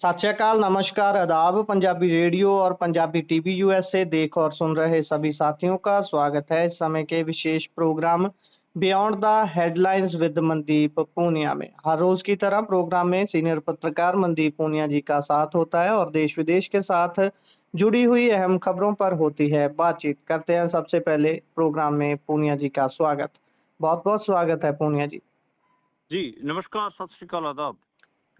सत श्री अकाल, नमस्कार, आदाब। पंजाबी रेडियो और पंजाबी टीवी यूएसए देख और सुन रहे सभी साथियों का स्वागत है इस समय के विशेष program beyond the headlines with Mandeep Punia में। हर रोज की तरह प्रोग्राम में सीनियर पत्रकार मनदीप पूनिया जी का साथ होता है और देश विदेश के साथ जुड़ी हुई अहम खबरों पर होती है बातचीत। करते हैं सबसे पहले प्रोग्राम में पूनिया जी का स्वागत। बहुत बहुत स्वागत है पूनिया जी। जी नमस्कार, सत श्री अकाल, आदाब।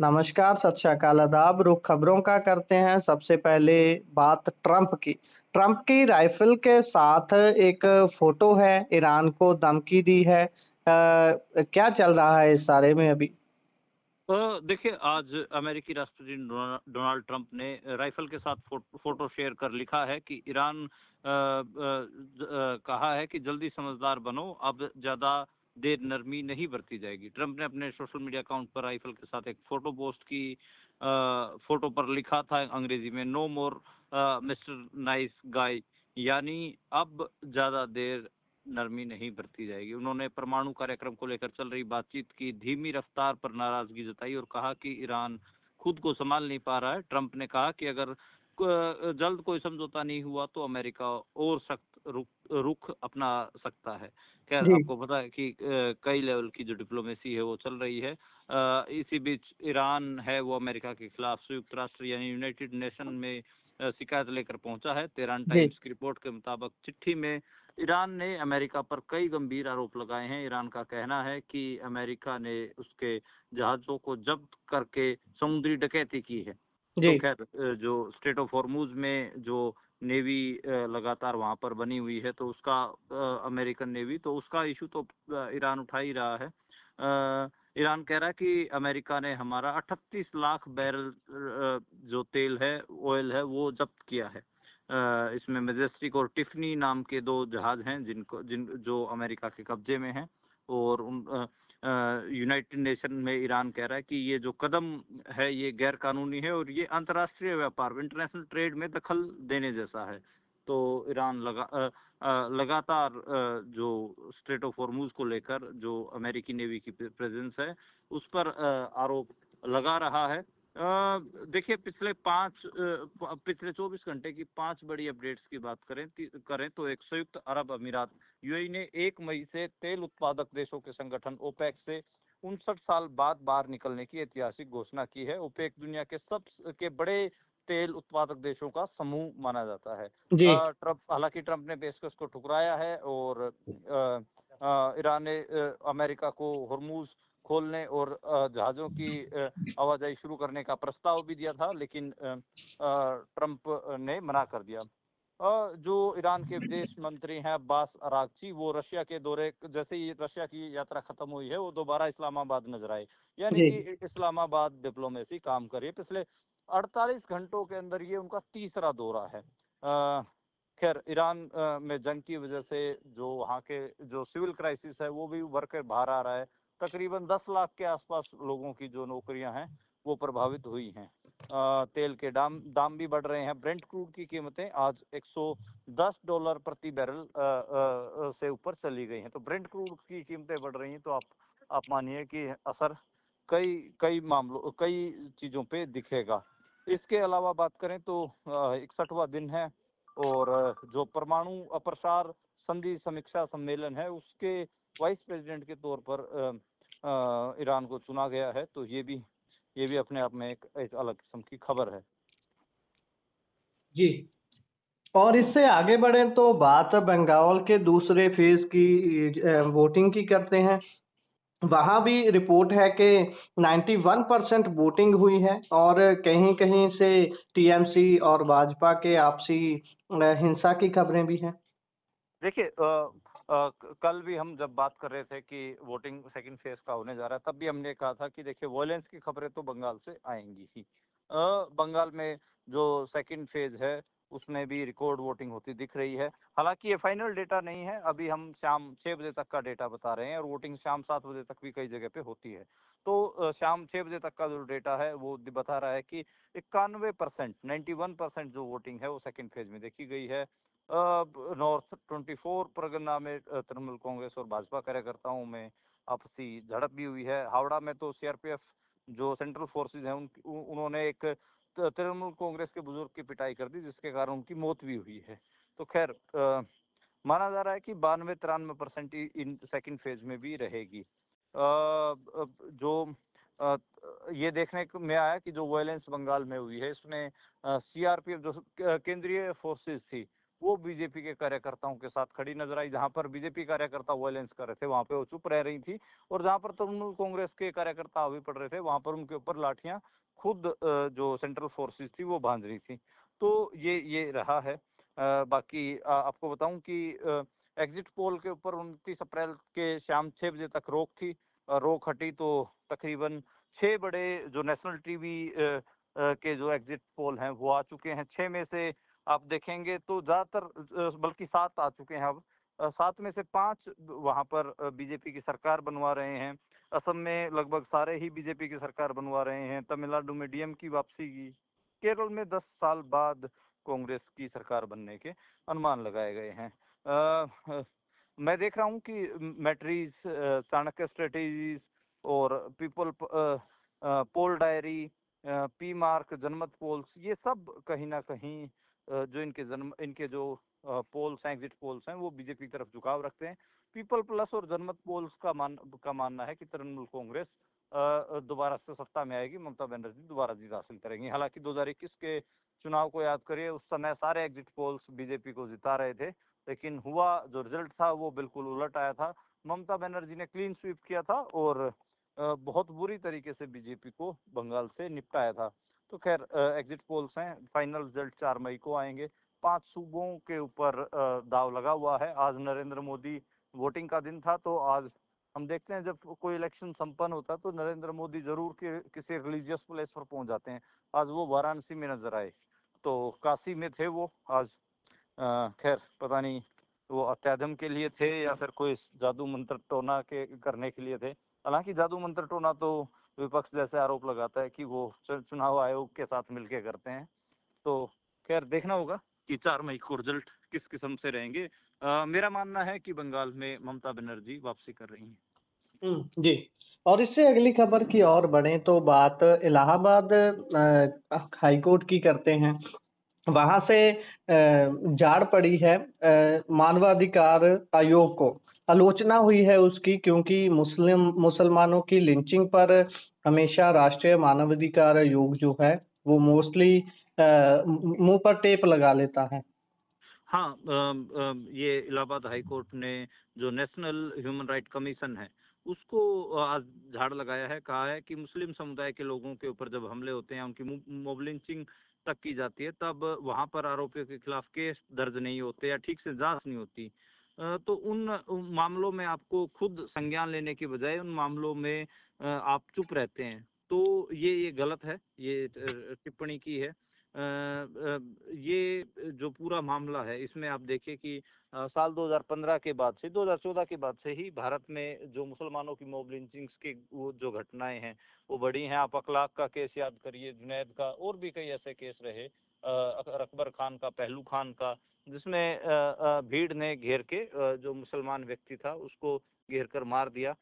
नमस्कार, सत श्री अकाल, आदाब। रुख खबरों का करते हैं। सबसे पहले बात ट्रंप की। ट्रंप की राइफल के साथ एक फोटो है, ईरान को धमकी दी है। क्या चल रहा है इस सारे में अभी? देखिए, आज अमेरिकी राष्ट्रपति डोनाल्ड ट्रंप ने राइफल के साथ फोटो शेयर कर लिखा है कि ईरान कहा है कि जल्दी समझदार बनो, अब ज्यादा देर नरमी नहीं बरती जाएगी। ट्रंप ने अपने सोशल मीडिया अकाउंट पर राइफल के साथ एक फोटो पोस्ट की। फोटो पर लिखा था अंग्रेजी में, नो मोर मिस्टर नाइस गाय, यानी अब ज्यादा देर नरमी नहीं बरती जाएगी। उन्होंने परमाणु कार्यक्रम को लेकर चल रही बातचीत की धीमी रफ्तार पर नाराजगी जताई और कहा कि ईरान खुद को संभाल नहीं पा रहा है। ट्रंप ने कहा कि अगर जल्द कोई समझौता नहीं हुआ तो अमेरिका और सख्त रुख अपना सकता है। खैर, जी। आपको पता है कि कई लेवल की जो डिप्लोमेसी है वो चल रही है। इसी बीच ईरान है वो अमेरिका के खिलाफ संयुक्त राष्ट्र यानी यूनाइटेड नेशन में शिकायत लेकर पहुंचा है। तेहरान जी। टाइम्स की रिपोर्ट के मुताबिक चिट्ठी में ईरान ने अमेरिका पर कई गंभीर आरोप लगाए हैं। ईरान का कहना है कि अमेरिका ने उसके जहाजों को जब्त करके समुद्री डकैती की है। तो जी। खैर, जो स्ट्रेट ऑफ हॉर्मूज में जो नेवी लगातार वहां पर बनी हुई है, तो उसका अमेरिकन नेवी, तो उसका इशू तो ईरान उठा ही रहा है। ईरान कह रहा है कि अमेरिका ने हमारा 38 लाख बैरल जो तेल है, ऑयल है, वो जब्त किया है। इसमें मेजेस्टिक और टिफनी नाम के दो जहाज हैं जो अमेरिका के कब्जे में हैं। और यूनाइटेड नेशन में ईरान कह रहा है कि ये जो कदम है ये गैर कानूनी है और ये अंतर्राष्ट्रीय व्यापार, इंटरनेशनल ट्रेड में दखल देने जैसा है। तो ईरान लगातार जो स्ट्रेट ऑफ हॉर्मूज को लेकर जो अमेरिकी नेवी की प्रेजेंस है उस पर आरोप लगा रहा है। देखिए, पिछले 24 घंटे की 5 बड़ी अपडेट्स की बात करें तो एक संयुक्त अरब अमीरात यूएई ने 1 मई से तेल उत्पादक देशों के संगठन ओपेक से 59 साल बाद बाहर निकलने की ऐतिहासिक घोषणा की है। ओपेक दुनिया के सबसे बड़े तेल उत्पादक देशों का समूह माना जाता है। जी। हालांकि ट्रंप ने पेशकश को ठुकराया है और ईरान ने अमेरिका को हॉर्मूज खोलने और जहाजों की आवाजाही शुरू करने का प्रस्ताव भी दिया था, लेकिन ट्रंप ने मना कर दिया। जो ईरान के विदेश मंत्री हैं अब्बास अरागची, वो रशिया के दौरे, जैसे ही रशिया की यात्रा खत्म हुई है, वो दोबारा इस्लामाबाद नजर आए। यानी जी। कि इस्लामाबाद डिप्लोमेसी काम कर रही है। पिछले 48 घंटों के अंदर ये उनका तीसरा दौरा है। खैर, ईरान में जंग की वजह से जो वहाँ के जो सिविल क्राइसिस है वो भी उभर कर बाहर आ रहा है। तकरीबन 10 लाख के आसपास लोगों की जो नौकरियां हैं वो प्रभावित हुई हैं। तेल के दाम भी बढ़ रहे हैं। ब्रेंट क्रूड की कीमतें आज $110 प्रति बैरल से ऊपर चली गई हैं। तो ब्रेंट क्रूड की कीमतें बढ़ रही हैं, तो आप मानिए कि असर कई चीजों पे दिखेगा। इसके अलावा बात करें तो 61वां दिन है और जो परमाणु अप्रसार संधि समीक्षा सम्मेलन है उसके वाइस प्रेसिडेंट के तौर पर ईरान को चुना गया है। तो ये भी अपने आप में एक अलग किस्म की खबर है। जी। और इससे आगे बढ़े तो बात बंगाल के दूसरे फेज की वोटिंग की करते हैं। वहाँ भी रिपोर्ट है कि 91% वोटिंग हुई है और कहीं कहीं से टीएमसी और भाजपा के आपसी हिंसा की खबरें भी हैं। देखिए, कल भी हम जब बात कर रहे थे कि वोटिंग सेकंड फेज का होने जा रहा है, तब भी हमने कहा था कि देखिए, वॉयलेंस की खबरें तो बंगाल से आएंगी ही। बंगाल में जो सेकंड फेज है उसमें भी रिकॉर्ड वोटिंग होती दिख रही है। हालांकि ये फाइनल डेटा नहीं है, अभी हम शाम 6 बजे तक का डेटा बता रहे हैं और वोटिंग शाम 7 बजे तक भी कई जगह पे होती है। तो शाम 6 बजे तक का जो डेटा है वो बता रहा है कि 91%, 91% जो वोटिंग है वो सेकंड फेज में देखी गई है। नॉर्थ 24 परगना में तृणमूल कांग्रेस और भाजपा कार्यकर्ताओं में आपसी झड़प भी हुई है। हावड़ा में तो सीआरपीएफ जो सेंट्रल फोर्सेज हैं उन्होंने एक तृणमूल कांग्रेस के बुजुर्ग की पिटाई कर दी, जिसके कारण उनकी मौत भी हुई है। तो खैर माना जा रहा है कि 92-93% इन सेकंड फेज में भी रहेगी। जो ये देखने में आया कि जो वायलेंस बंगाल में हुई है, इसमें सीआरपीएफ जो केंद्रीय फोर्सेज थी, वो बीजेपी के कार्यकर्ताओं के साथ खड़ी नजर आई। जहां पर बीजेपी कार्यकर्ता वायलेंस कर रहे थे, वहां पे वो चुप रह रही थी, और जहां पर तृणमूल कांग्रेस के कार्यकर्ता हावी पड़ रहे थे, वहां पर उनके ऊपर लाठियां खुद जो सेंट्रल फोर्सेज थी वो बांध रही थी। तो ये रहा है। बाकी आपको बताऊं कि एग्जिट पोल के ऊपर 29 अप्रैल के शाम 6 बजे तक रोक थी। रोक हटी तो तकरीबन 6 बड़े जो नेशनल टीवी के जो एग्जिट पोल हैं वो आ चुके हैं। 6 में से आप देखेंगे तो ज्यादातर बल्कि 7 आ चुके हैं अब। 7 में से 5 वहां पर बीजेपी की सरकार बनवा रहे हैं। असम में लगभग सारे ही बीजेपी की सरकार बनवा रहे हैं। तमिलनाडु में डीएम की वापसी की। केरल में 10 साल बाद कांग्रेस की सरकार बनने के अनुमान लगाए गए हैं। मैं देख रहा हूं कि मैट्रीज, चाणक्य स्ट्रेटेजीज और पीपल पोल डायरी, पी मार्क, जनमत पोल्स, ये सब कहीं ना कहीं जो इनके जो पोल्स हैं, एग्जिट पोल्स हैं, वो बीजेपी की तरफ झुकाव रखते हैं। पीपल प्लस और जनमत पोल्स का मानना है कि तृणमूल कांग्रेस दोबारा से सत्ता में आएगी, ममता बनर्जी दोबारा जीत हासिल करेंगी। हालांकि 2021 के चुनाव को याद करिए, उस समय सारे एग्जिट पोल्स बीजेपी को जिता रहे थे, लेकिन हुआ जो रिजल्ट था वो बिल्कुल उलट आया था। ममता बनर्जी ने क्लीन स्वीप किया था और बहुत बुरी तरीके से बीजेपी को बंगाल से निपटाया था। तो खैर एग्जिट पोल्स हैं, फाइनल रिजल्ट 4 मई को आएंगे। 5 सूबों के ऊपर दाव लगा हुआ है। आज नरेंद्र मोदी वोटिंग का दिन था, तो आज हम देखते हैं जब कोई इलेक्शन संपन्न होता है तो नरेंद्र मोदी जरूर किसी रिलीजियस प्लेस पर पहुंच जाते हैं। आज वो वाराणसी में नजर आए, तो काशी में थे वो आज। खैर पता नहीं वो अत्याधम के लिए थे या फिर कोई जादू मंत्र टोना के करने के लिए थे। हालांकि जादू मंत्र टोना तो विपक्ष जैसे आरोप लगाता है कि वो चुनाव आयोग के साथ मिलकर करते हैं। तो खैर देखना होगा कि 4 मई को रिजल्ट किस किस्म से रहेंगे। मेरा मानना है कि बंगाल में ममता बनर्जी वापसी कर रही हैं। जी। और इससे अगली खबर की ओर बढ़े तो बात इलाहाबाद हाई कोर्ट की करते हैं। वहां से झाड़ पड़ी है मानवाधिकार आयोग को। आलोचना हुई है उसकी, क्योंकि मुसलमानों की लिंचिंग पर हमेशा राष्ट्रीय मानवाधिकार आयोग जो है वो मोस्टली मुंह पर टेप लगा लेता है। हाँ, ये इलाहाबाद हाई कोर्ट ने जो नेशनल ह्यूमन राइट कमीशन है उसको आज झाड़ लगाया है। कहा है कि मुस्लिम समुदाय के लोगों के ऊपर जब हमले होते हैं, उनकी मॉब लिंचिंग तक की जाती है, तब वहां पर आरोपियों के खिलाफ केस दर्ज नहीं होते या ठीक से जांच नहीं होती। तो उन मामलों में आपको खुद संज्ञान लेने के बजाय उन मामलों में आप चुप रहते हैं। तो ये गलत है, ये टिप्पणी की है। ये जो पूरा मामला है इसमें आप देखिए कि साल 2015 के बाद से 2014 के बाद से ही भारत में जो मुसलमानों की मॉब लिंचिंग्स की वो जो घटनाएं हैं वो बढ़ी हैं। आप अखलाक का केस याद करिए, जुनैद का, और भी कई ऐसे केस रहे, अकबर खान का, पहलू खान का, जिसमें भीड़ ने घेर के जो मुसलमान व्यक्ति था उसको घेर कर मार दिया।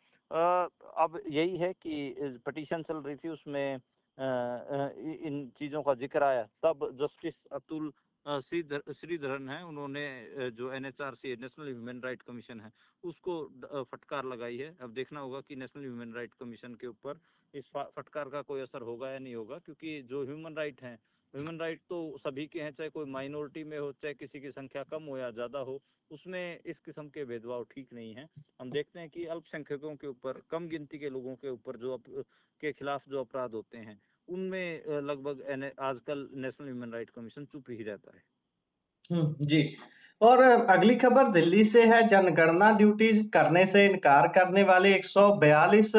अब यही है कि पिटीशन चल रही थी, उसमें इन चीज़ों का जिक्र आया, तब जस्टिस अतुल श्रीधरन है, उन्होंने जो NHRC national human right commission है उसको फटकार लगाई है। अब देखना होगा कि नेशनल ह्यूमन राइट कमीशन के ऊपर इस फटकार का कोई असर होगा या नहीं होगा, क्योंकि जो ह्यूमन राइट हैं, ह्यूमन राइट तो सभी के हैं, चाहे कोई माइनॉरिटी में हो, चाहे किसी की संख्या कम हो या ज़्यादा हो, उसमें इस किस्म के भेदभाव ठीक नहीं है। हम देखते हैं कि अल्पसंख्यकों के ऊपर, कम गिनती के लोगों के ऊपर के खिलाफ जो अपराध होते हैं उनमें लगभग आजकल नेशनल ह्यूमन राइट कमीशन चुप ही रहता है। जी। और अगली खबर दिल्ली से है। जनगणना ड्यूटीज करने से इनकार करने वाले 142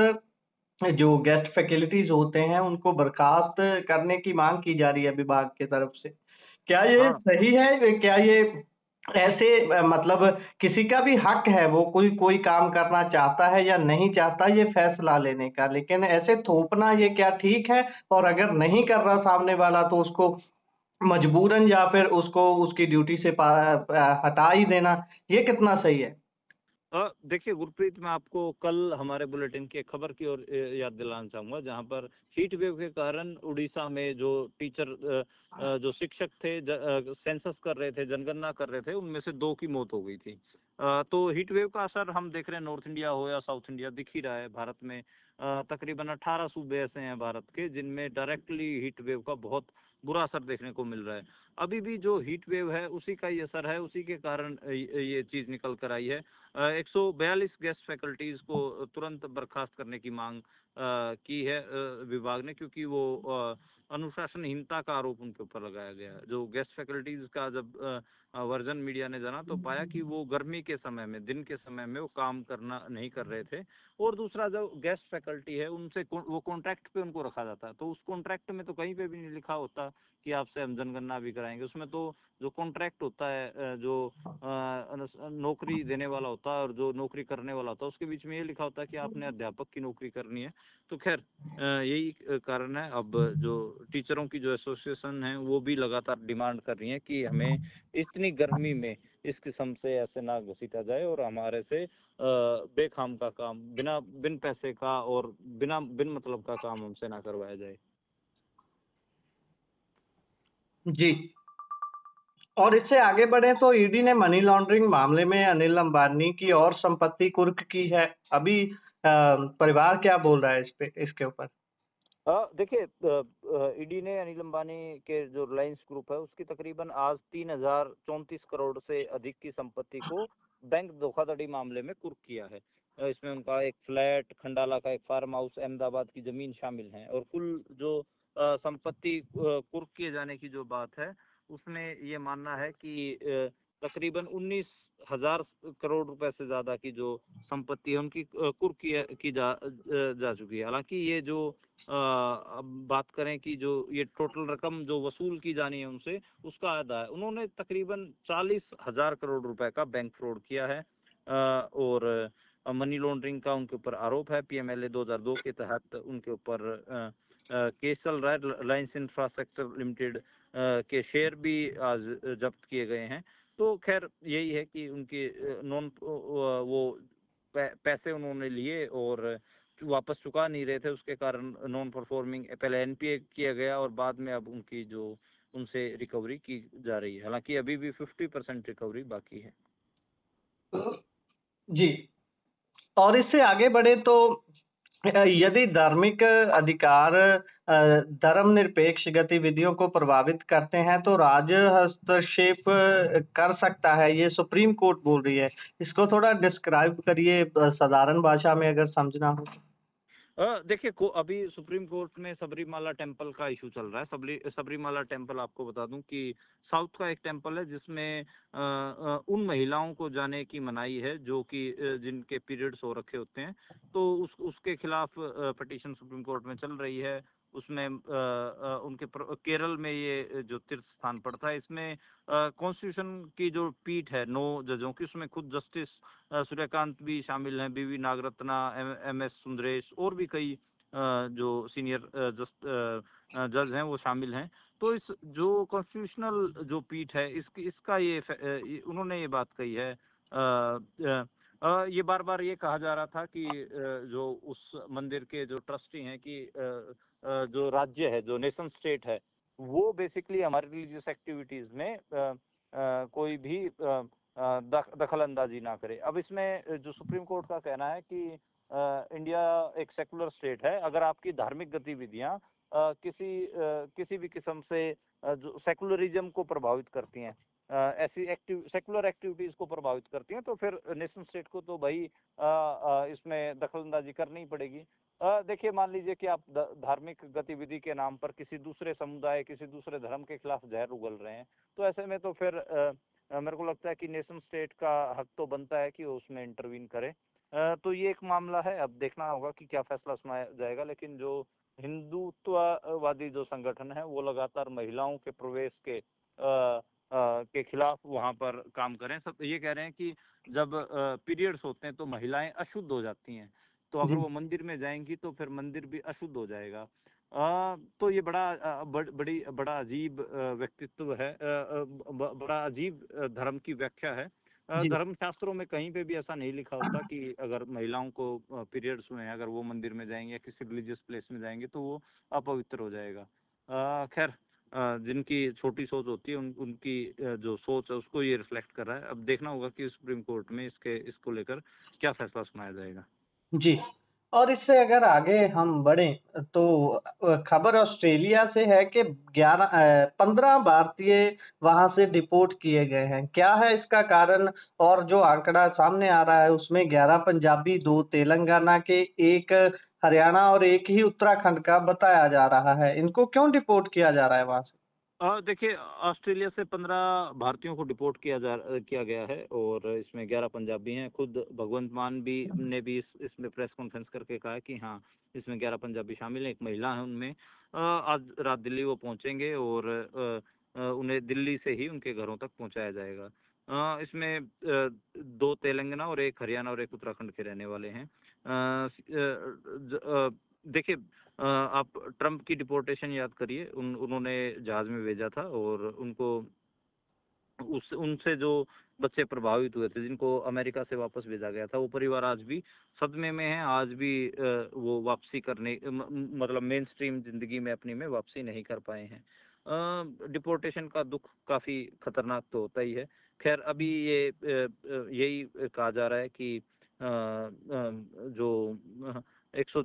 जो गेस्ट फैकल्टीज होते हैं उनको बर्खास्त करने की मांग की जा रही है विभाग की तरफ से। क्या ये हाँ, सही है? क्या ये ऐसे मतलब किसी का भी हक है, वो कोई काम करना चाहता है या नहीं चाहता ये फैसला लेने का, लेकिन ऐसे थोपना ये क्या ठीक है? और अगर नहीं कर रहा सामने वाला तो उसको मजबूरन या फिर उसको उसकी ड्यूटी से हटा ही देना, ये कितना सही है? देखिए गुरप्रीत, मैं आपको कल हमारे बुलेटिन की एक खबर की ओर याद दिलाना चाहूंगा, जहां पर हीट वेव के कारण उड़ीसा में जो टीचर जो शिक्षक थे, सेंसस कर रहे थे, जनगणना कर रहे थे, उनमें से 2 की मौत हो गई थी। तो हीट वेव का असर हम देख रहे हैं, नॉर्थ इंडिया हो या साउथ इंडिया, दिख ही रहा है। भारत में तकरीबन 18 सूबे ऐसे हैं भारत के, जिनमें डायरेक्टली हीट वेव का बहुत बुरा असर देखने को मिल रहा है। अभी भी जो हीट वेव है उसी का ही असर है, उसी के कारण ये चीज निकल कर आई है। 142 गेस्ट फैकल्टीज को तुरंत बर्खास्त करने की मांग की है विभाग ने, क्योंकि वो अनुशासनहीनता का आरोप उनके ऊपर लगाया गया है। जो गेस्ट फैकल्टीज का जब वर्जन मीडिया ने जाना, तो पाया कि वो गर्मी के समय में, दिन के समय में वो काम करना नहीं कर रहे थे। और दूसरा, जो गेस्ट फैकल्टी है उनसे वो कॉन्ट्रैक्ट पे उनको रखा जाता है, तो उस कॉन्ट्रैक्ट में तो कहीं पे भी नहीं लिखा होता कि आपसे हम जनगणना भी कराएंगे। उसमें तो जो कॉन्ट्रैक्ट होता है, जो नौकरी देने वाला होता है और जो नौकरी करने वाला होता है, उसके बीच में ये लिखा होता है कि आपने अध्यापक की नौकरी करनी है। तो खैर यही कारण है। अब जो टीचरों की जो एसोसिएशन है वो भी लगातार डिमांड कर रही है कि हमें इतनी गर्मी में इस किस्म से ऐसे ना घसीटा जाए और हमारे से बेखाम का काम, बिन पैसे का और बिन मतलब का काम हमसे ना करवाया जाए। जी। और इससे आगे बढ़े तो ईडी ने मनी लॉन्ड्रिंग मामले में अनिल अंबानी की और संपत्ति कुर्क की है। अभी परिवार क्या बोल रहा है इसके ऊपर? देखिए, ईडी ने अनिल अंबानी के जो रिलायंस ग्रुप है उसकी तकरीबन आज 3034 करोड़ से अधिक की संपत्ति को बैंक धोखाधड़ी मामले में कुर्क किया है। इसमें उनका एक फ्लैट, खंडाला का एक फार्म हाउस, अहमदाबाद की जमीन शामिल है। और कुल जो संपत्ति कुर्क किए जाने की जो बात है, उसमें ये मानना है कि तकरीबन 19,000 करोड़ रुपए से ज्यादा की जो संपत्ति है उनकी कुर्क की जा चुकी है। हालांकि ये जो अब बात करें कि जो ये टोटल रकम जो वसूल की जानी है उनसे, उसका आधा है। उन्होंने तकरीबन 40,000 करोड़ रुपए का बैंक फ्रॉड किया है और मनी लॉन्ड्रिंग का उनके ऊपर आरोप है। पीएमएलए 2002 के तहत उनके ऊपर केस चल रहा है। रिलायंस इंफ्रास्ट्रक्चर लिमिटेड के शेयर भी आज जब्त किए गए हैं। तो खैर यही है कि उनके नॉन वो पैसे उन्होंने लिए और वापस चुका नहीं रहे थे, उसके कारण नॉन परफॉर्मिंग पहले एनपीए किया गया और बाद में अब उनकी जो उनसे रिकवरी की जा रही है। हालांकि अभी भी 50% रिकवरी बाकी है। जी। और इससे आगे बढ़े तो यदि धार्मिक अधिकार धर्मनिरपेक्ष गतिविधियों को प्रभावित करते हैं तो राज्य हस्तक्षेप कर सकता है, ये सुप्रीम कोर्ट बोल रही है। इसको थोड़ा डिस्क्राइब करिए साधारण भाषा में अगर समझना हो। देखिए, अभी सुप्रीम कोर्ट में सबरीमाला टेम्पल का इशू चल रहा है। सबरीमाला टेम्पल, आपको बता दूं कि साउथ का एक टेम्पल है जिसमें उन महिलाओं को जाने की मनाही है जो कि जिनके पीरियड्स हो रखे होते हैं। तो उसके खिलाफ पिटीशन सुप्रीम कोर्ट में चल रही है। उसमें उनके केरल में ये जो तीर्थ स्थान पड़ता है, इसमें कॉन्स्टिट्यूशन की जो पीठ है 9 जजों की, उसमें खुद जस्टिस सूर्यकांत भी शामिल हैं, बीवी नागरत्ना, एम एस सुंदरेश और भी कई जो सीनियर जज हैं वो शामिल हैं। तो इस जो कॉन्स्टिट्यूशनल जो पीठ है इसका उन्होंने ये बात कही है। ये बार बार ये कहा जा रहा था कि जो उस मंदिर के जो ट्रस्टी हैं कि जो राज्य है, जो नेशन स्टेट है, वो बेसिकली हमारी रिलीजियस एक्टिविटीज में कोई भी दखल अंदाजी ना करे। अब इसमें जो सुप्रीम कोर्ट का कहना है कि इंडिया एक सेकुलर स्टेट है। अगर आपकी धार्मिक गतिविधियां किसी भी किस्म से जो सेकुलरिज्म को प्रभावित करती हैं, ऐसी सेकुलर एक्टिविटीज को प्रभावित करती हैं, तो फिर नेशन स्टेट को तो भाई इसमें दखल अंदाजी करनी ही पड़ेगी। देखिए, मान लीजिए कि आप धार्मिक गतिविधि के नाम पर किसी दूसरे समुदाय, किसी दूसरे धर्म के खिलाफ जहर उगल रहे हैं, तो ऐसे में तो फिर मेरे को लगता है कि नेशन स्टेट का हक तो बनता है कि वो उसमें इंटरवीन करे। तो ये एक मामला है। अब देखना होगा कि क्या फैसला सुनाया जाएगा। लेकिन जो हिंदुत्ववादी जो संगठन है वो लगातार महिलाओं के प्रवेश के खिलाफ वहां पर काम करें। सब ये कह रहे हैं कि जब पीरियड्स होते हैं तो महिलाएं अशुद्ध हो जाती हैं, तो अगर वो मंदिर में जाएंगी तो फिर मंदिर भी अशुद्ध हो जाएगा। तो ये बड़ा अजीब व्यक्तित्व है, बड़ा अजीब धर्म की व्याख्या है। जी, धर्म शास्त्रों में कहीं पे भी ऐसा नहीं लिखा होता कि अगर महिलाओं को पीरियड्स हुए हैं, अगर वो मंदिर में जाएंगे या किसी रिलीजियस प्लेस में जाएंगे तो वो अपवित्र हो जाएगा। खैर, जिनकी छोटी सोच होती है उनकी जो सोच है उसको ये रिफ्लेक्ट कर रहा है। अब देखना होगा कि सुप्रीम कोर्ट में इसको लेकर क्या फैसला सुनाया जाएगा। जी। और इससे अगर आगे हम बढ़ें तो खबर ऑस्ट्रेलिया से है कि 15 भारतीय वहाँ से डिपोर्ट किए गए हैं। क्या है इसका कारण? और जो आंकड़ा सामने आ रहा है उसमें 11 पंजाबी, 2 तेलंगाना के, 1 हरियाणा और 1 ही उत्तराखंड का बताया जा रहा है। इनको क्यों डिपोर्ट किया जा रहा है वहाँ से? देखिए, ऑस्ट्रेलिया से 15 भारतीयों को डिपोर्ट किया गया है और इसमें 11 पंजाबी हैं। खुद भगवंत मान भी ने भी इसमें प्रेस कॉन्फ्रेंस करके कहा है कि हाँ, इसमें 11 पंजाबी शामिल हैं, एक महिला है उनमें। आज रात दिल्ली वो पहुंचेंगे और उन्हें दिल्ली से ही उनके घरों तक पहुंचाया जाएगा। इसमें 2 तेलंगाना और 1 हरियाणा और 1 उत्तराखंड के रहने वाले हैं। देखिए, आप ट्रम्प की डिपोर्टेशन याद करिए, उन्होंने जहाज में भेजा था और उनको उनसे जो बच्चे प्रभावित हुए थे, जिनको अमेरिका से वापस भेजा गया था, वो परिवार आज भी सदमे में है। आज भी वो वापसी करने मतलब मेन स्ट्रीम जिंदगी में अपनी में वापसी नहीं कर पाए हैं। डिपोर्टेशन का दुख काफी खतरनाक तो होता ही है। खैर, अभी ये यही कहा जा रहा है कि जो 100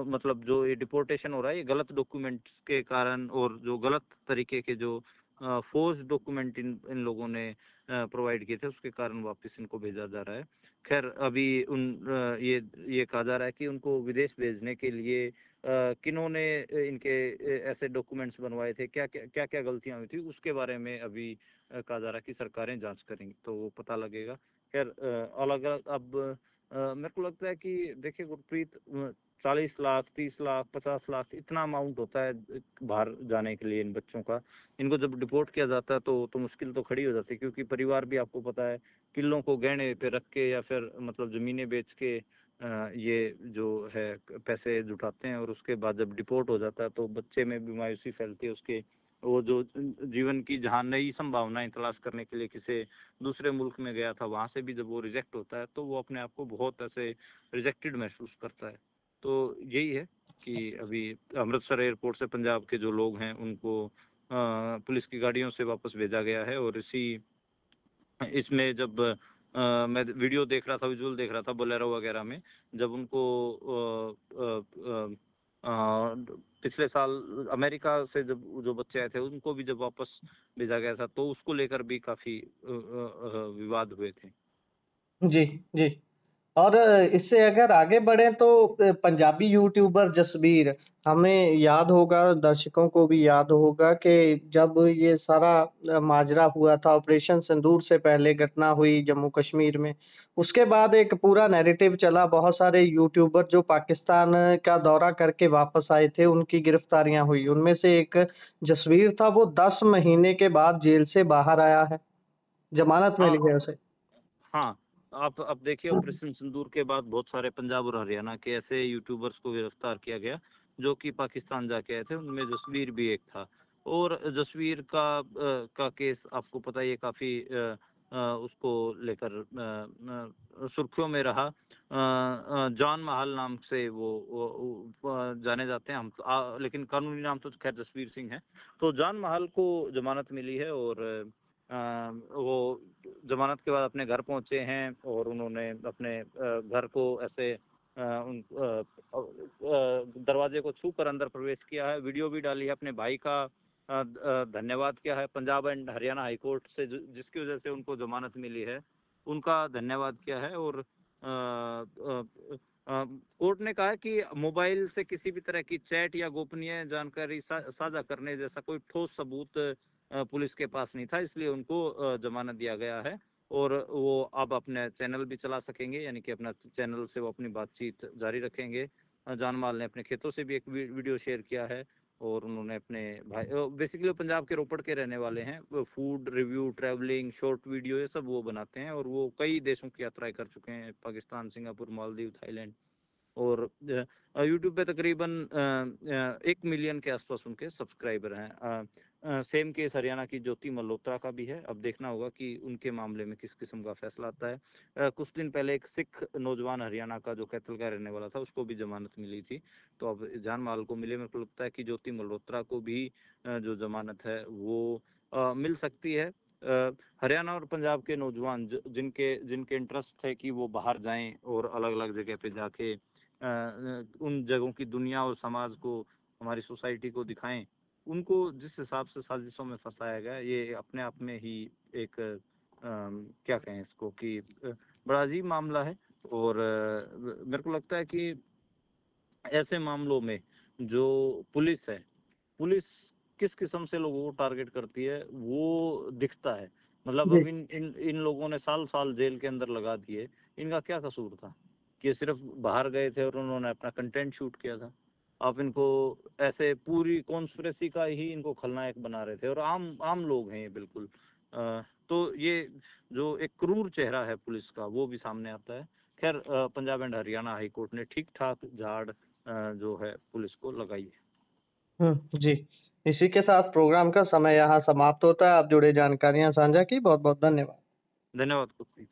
मतलब जो ये डिपोर्टेशन हो रहा है, ये गलत डॉक्यूमेंट्स के कारण और जो गलत तरीके के जो फोर्स डॉक्यूमेंट इन लोगों ने प्रोवाइड किए थे, उसके कारण वापस इनको भेजा जा रहा है। खैर, अभी ये कहा जा रहा है कि उनको विदेश भेजने के लिए किन्होंने इनके ऐसे डॉक्यूमेंट्स बनवाए थे, क्या क्या गलतियां हुई थी, उसके बारे में अभी कहा जा रहा है कि सरकारें जांच करेंगी तो वो पता लगेगा। खैर, अलग अलग अब मेरे को लगता है कि देखिए गुरप्रीत, 40 लाख, 30 लाख, 50 लाख इतना अमाउंट होता है बाहर जाने के लिए इन बच्चों का। इनको जब डिपोर्ट किया जाता है तो मुश्किल तो खड़ी हो जाती है, क्योंकि परिवार भी आपको पता है किलों को गहने पे रख के या फिर मतलब जमीनें बेच के ये जो है पैसे जुटाते हैं, और उसके बाद जब डिपोर्ट हो जाता है तो बच्चे में भी मायूसी फैलती है। उसके वो जो जीवन की जहाँ नई संभावनाएं तलाश करने के लिए किसी दूसरे मुल्क में गया था, वहां से भी जब वो रिजेक्ट होता है तो वो अपने आप को बहुत ऐसे रिजेक्टेड महसूस करता है। तो यही है कि अभी अमृतसर एयरपोर्ट से पंजाब के जो लोग हैं उनको पुलिस की गाड़ियों से वापस भेजा गया है। और इसमें जब मैं वीडियो देख रहा था, विजुअल देख रहा था बोलेरो वगैरह में, जब उनको पिछले साल अमेरिका से जब जो बच्चे आए थे उनको भी जब वापस भेजा गया था तो उसको लेकर भी काफी विवाद हुए थे। जी, जी। और इससे अगर आगे बढ़ें तो पंजाबी यूट्यूबर जसबीर, हमें याद होगा, दर्शकों को भी याद होगा कि जब ये सारा माजरा हुआ था, ऑपरेशन सिंदूर से पहले घटना हुई जम्मू कश्मीर में, उसके बाद एक पूरा नैरेटिव चला, बहुत सारे यूट्यूबर जो पाकिस्तान का दौरा करके वापस आए थे, उनकी गिरफ्तारियां हुई। उनमें से एक जसबीर था, वो 10 महीने के बाद जेल से बाहर आया है, जमानत मिली हाँ, है उसे। हाँ। आप अब देखिए, ऑपरेशन सिंदूर के बाद बहुत सारे पंजाब और हरियाणा के ऐसे यूट्यूबर्स को गिरफ्तार किया गया जो कि पाकिस्तान जाके आए थे, उनमें जसवीर भी एक था। और जसवीर का केस आपको पता ही है, काफी उसको लेकर सुर्खियों में रहा। जॉन महल नाम से वो जाने जाते हैं हम लेकिन कानूनी नाम तो खैर जसवीर सिंह है। तो जॉन महल को जमानत मिली है और वो जमानत के बाद अपने घर पहुंचे हैं और उन्होंने अपने घर को ऐसे दरवाजे को छू कर अंदर प्रवेश किया है। वीडियो भी डाली है, अपने भाई का धन्यवाद किया है, Punjab and Haryana high court से जिसकी वजह से उनको जमानत मिली है, उनका धन्यवाद किया है। और कोर्ट ने कहा है कि मोबाइल से किसी भी तरह की चैट या गोपनीय जानकारी साझा करने जैसा कोई ठोस सबूत पुलिस के पास नहीं था, इसलिए उनको जमानत दिया गया है। और वो अब अपने चैनल भी चला सकेंगे, यानी कि अपना चैनल से वो अपनी बातचीत जारी रखेंगे। जानमाल ने अपने खेतों से भी एक वीडियो शेयर किया है और उन्होंने अपने भाई, बेसिकली पंजाब के रोपड़ के रहने वाले हैं, food review, travelling, short video ये सब वो बनाते हैं और वो कई देशों की यात्राएं कर चुके हैं, पाकिस्तान, सिंगापुर, मालदीव, थाईलैंड। और यूट्यूब पे तकरीबन 1 मिलियन के आसपास उनके सब्सक्राइबर हैं। सेम केस हरियाणा की ज्योति मल्होत्रा का भी है। अब देखना होगा कि उनके मामले में किस किस्म का फैसला आता है। कुछ दिन पहले एक सिख नौजवान हरियाणा का जो कैथल का रहने वाला था, उसको भी जमानत मिली थी। तो अब जान माल को मिले, मेरे को लगता है कि ज्योति मल्होत्रा को भी जो जमानत है वो मिल सकती है। हरियाणा और पंजाब के नौजवान जिनके जिनके इंटरेस्ट थे कि वो बाहर जाएं और अलग अलग जगह पे जाके उन जगहों की दुनिया और समाज को, हमारी सोसाइटी को दिखाएं, उनको जिस हिसाब से साजिशों में फंसाया गया, ये अपने आप में ही एक क्या कहें इसको कि बड़ा अजीब मामला है। और मेरे को लगता है कि ऐसे मामलों में जो पुलिस है, पुलिस किस किस्म से लोगों को टारगेट करती है वो दिखता है। मतलब जी। अब इन इन इन लोगों ने साल साल जेल के अंदर लगा दिए, इनका क्या कसूर था कि सिर्फ बाहर गए थे और उन्होंने अपना कंटेंट शूट किया था। आप इनको ऐसे पूरी कॉन्स्पिरेसी का ही इनको खलनायक बना रहे थे, और आम आम लोग हैं ये बिल्कुल। तो ये जो एक क्रूर चेहरा है पुलिस का वो भी सामने आता है। खैर, Punjab and Haryana high court ने ठीक ठाक झाड़ जो है पुलिस को लगाई है। जी। इसी के साथ प्रोग्राम का समय यहाँ समाप्त होता है। आप जुड़े जानकारियाँ साझा की, बहुत बहुत धन्यवाद। धन्यवाद कुलप्रीत।